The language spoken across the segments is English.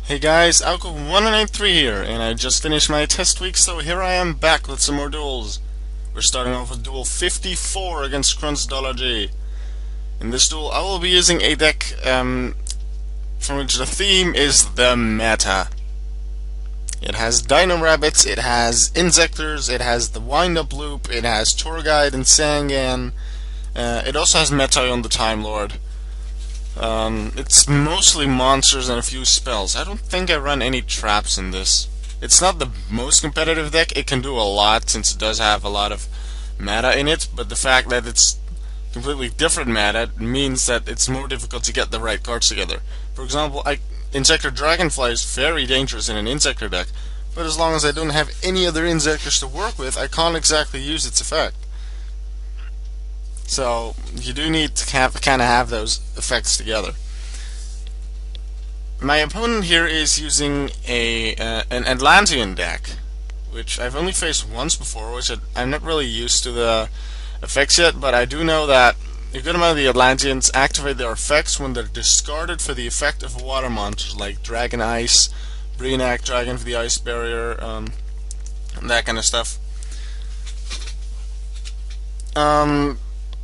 Hey guys, Alco1983 here, and I just finished my test week, so here I am back with some more duels. We're starting off with Duel 54 against transsciptions. In this duel, I will be using a deck from which the theme is the meta. It has Dino Rabbits, it has Insectors, it has the Wind-Up Loop, it has Tour Guide and Sangan. It also has Metaion the Time Lord. It's mostly monsters and a few spells. I don't think I run any traps in this. It's not the most competitive deck. It can do a lot since it does have a lot of meta in it, but the fact that it's completely different meta means that it's more difficult to get the right cards together. For example, Insector Dragonfly is very dangerous in an Insector deck, but as long as I don't have any other Insectors to work with, I can't exactly use its effect. So you do need to kind of have those effects together. My opponent here is using an Atlantean deck, which I've only faced once before, which I'm not really used to the effects yet, but I do know that a good amount of the Atlanteans activate their effects when they're discarded for the effect of water monsters like Dragon Ice, Breenac, Dragon for the Ice Barrier, and that kind of stuff.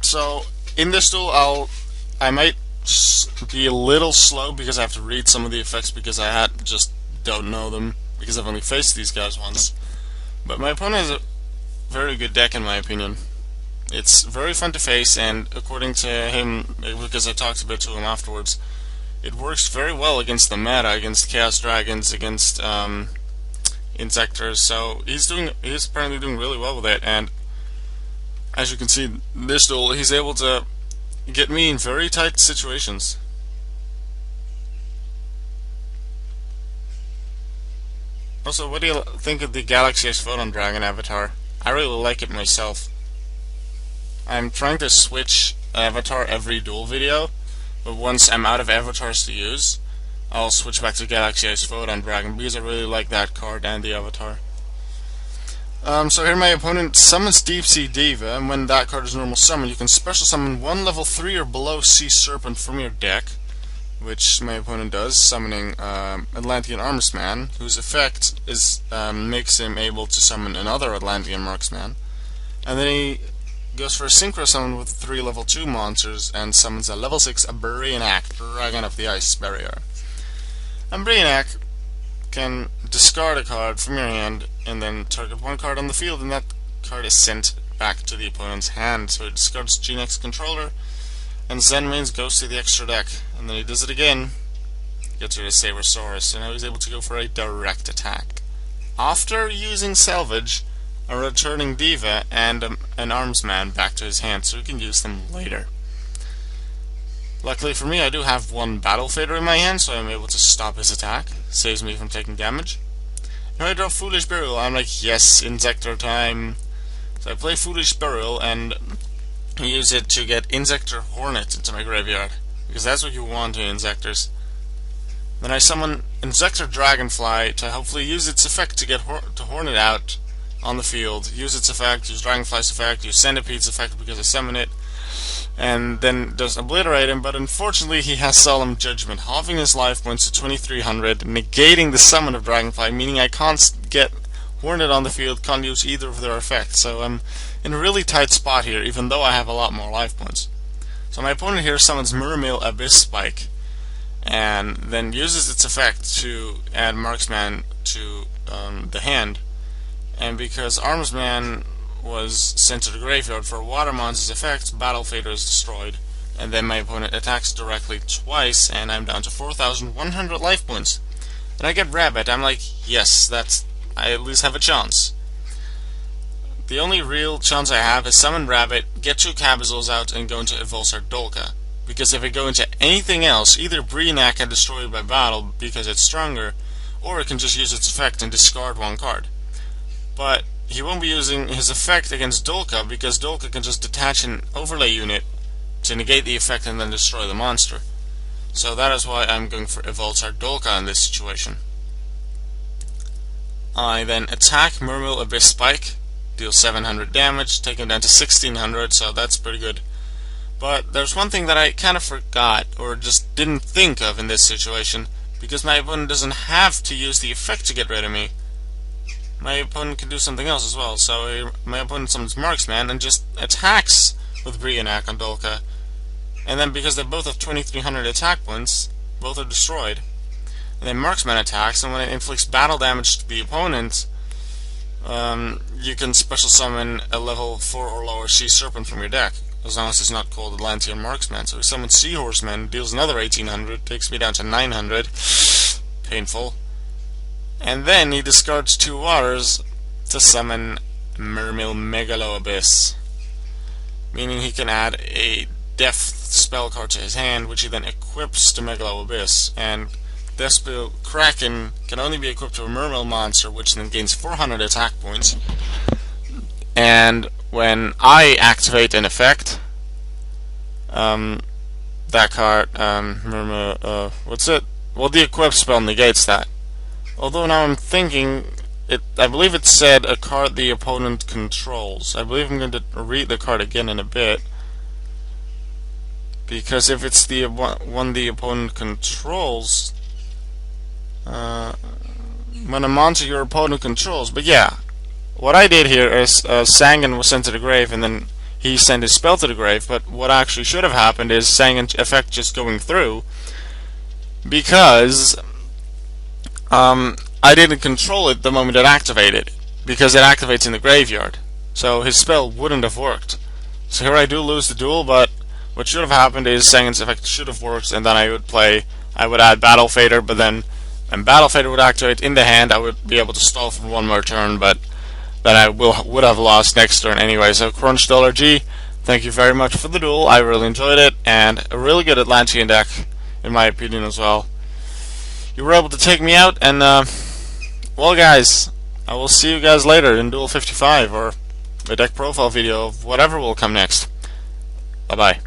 So in this duel, I might be a little slow because I have to read some of the effects because I just don't know them because I've only faced these guys once. But my opponent has a very good deck in my opinion. It's very fun to face, and according to him, because I talked a bit to him afterwards, it works very well against the meta, against Chaos Dragons, against Insectors. So he's apparently doing really well with it, and as you can see, this duel, he's able to get me in very tight situations. Also, what do you think of the Galaxy S Photon Dragon avatar? I really like it myself. I'm trying to switch avatar every duel video, but once I'm out of avatars to use, I'll switch back to Galaxy S Photon Dragon because I really like that card and the avatar. So here my opponent summons Deep Sea Diva, and when that card is normal summon, you can special summon one level 3 or below Sea Serpent from your deck, which my opponent does, summoning Atlantean Armsman, whose effect is makes him able to summon another Atlantean Marksman. And then he goes for a Synchro Summon with 3 level 2 monsters and summons a level 6 Breenac, Dragon of the Ice Barrier. And Breenac can discard a card from your hand and then target one card on the field, and that card is sent back to the opponent's hand. So it discards G-Nex controller, and Zenmains goes to the extra deck, and then he does it again, gets rid of Sabersaurus, and now he's able to go for a direct attack. After using Salvage, a returning Diva and an Armsman back to his hand, so he can use them later. Luckily for me, I do have one Battle Fader in my hand, so I'm able to stop his attack. Saves me from taking damage. Now I draw Foolish Burial. I'm like, yes, Insector time. So I play Foolish Burial and use it to get Insector Hornet into my graveyard, because that's what you want in Insectors. Then I summon Insector Dragonfly to hopefully use its effect to get Hornet out on the field. Use its effect, use Dragonfly's effect, use Centipede's effect because I summon it, and then just obliterate him. But unfortunately he has Solemn Judgment, halving his life points to 2300, negating the summon of Dragonfly, meaning I can't get Hornet on the field, can't use either of their effects. So I'm in a really tight spot here, even though I have a lot more life points. So my opponent here summons Mermail Abyss Spike, and then uses its effect to add Marksman to the hand. And because Armsman was sent to the graveyard for a Water Monster's effect, Battle Fader is destroyed. And then my opponent attacks directly twice, and I'm down to 4,100 life points. And I get Rabbit. I'm like, yes, I at least have a chance. The only real chance I have is summon Rabbit, get 2 Cabazels out, and go into Evulsar Dolka. Because if I go into anything else, either Breenac can destroy it by battle because it's stronger, or it can just use its effect and discard one card. But he won't be using his effect against Dolka because Dolka can just detach an overlay unit to negate the effect and then destroy the monster. So that is why I'm going for Evulsar Dolka in this situation. I then attack Mermail Abyss Spike, deal 700 damage, take him down to 1600, so that's pretty good. But there's one thing that I kind of forgot, or just didn't think of in this situation. because my opponent doesn't have to use the effect to get rid of me. My opponent can do something else as well. So my opponent summons Marksman and just attacks with Brionac on Dolka. And then because they both have 2300 attack points, both are destroyed. And then Marksman attacks, and when it inflicts battle damage to the opponent, you can special summon a level 4 or lower Sea Serpent from your deck, as long as it's not called Atlantean Marksman. So he summons Seahorseman, deals another 1800, takes me down to 900. Painful. And then he discards 2 waters to summon Mermill Megalo Abyss, meaning he can add a Death spell card to his hand, which he then equips to Megalo Abyss. And Death Spell Kraken can only be equipped to a Mermill monster, which then gains 400 attack points. And when I activate an effect, that card, what's it? Well, the equip spell negates that. Although now I'm thinking, I believe it said a card the opponent controls. I believe I'm going to read the card again in a bit. Because if it's the one the opponent controls, when a monster your opponent controls. But yeah, what I did here is Sangan was sent to the grave, and then he sent his spell to the grave. But what actually should have happened is Sangan's effect just going through, because I didn't control it the moment it activated, because it activates in the graveyard. So his spell wouldn't have worked. So here I do lose the duel, but what should have happened is Sangan's effect should have worked, and then I would add Battle Fader, but then when Battle Fader would activate in the hand, I would be able to stall for one more turn, but then I would have lost next turn anyway. So Crunch Dollar G, thank you very much for the duel. I really enjoyed it, and a really good Atlantean deck, in my opinion as well. You were able to take me out, and well guys, I will see you guys later in Duel 55, or a deck profile video of whatever will come next. Bye bye.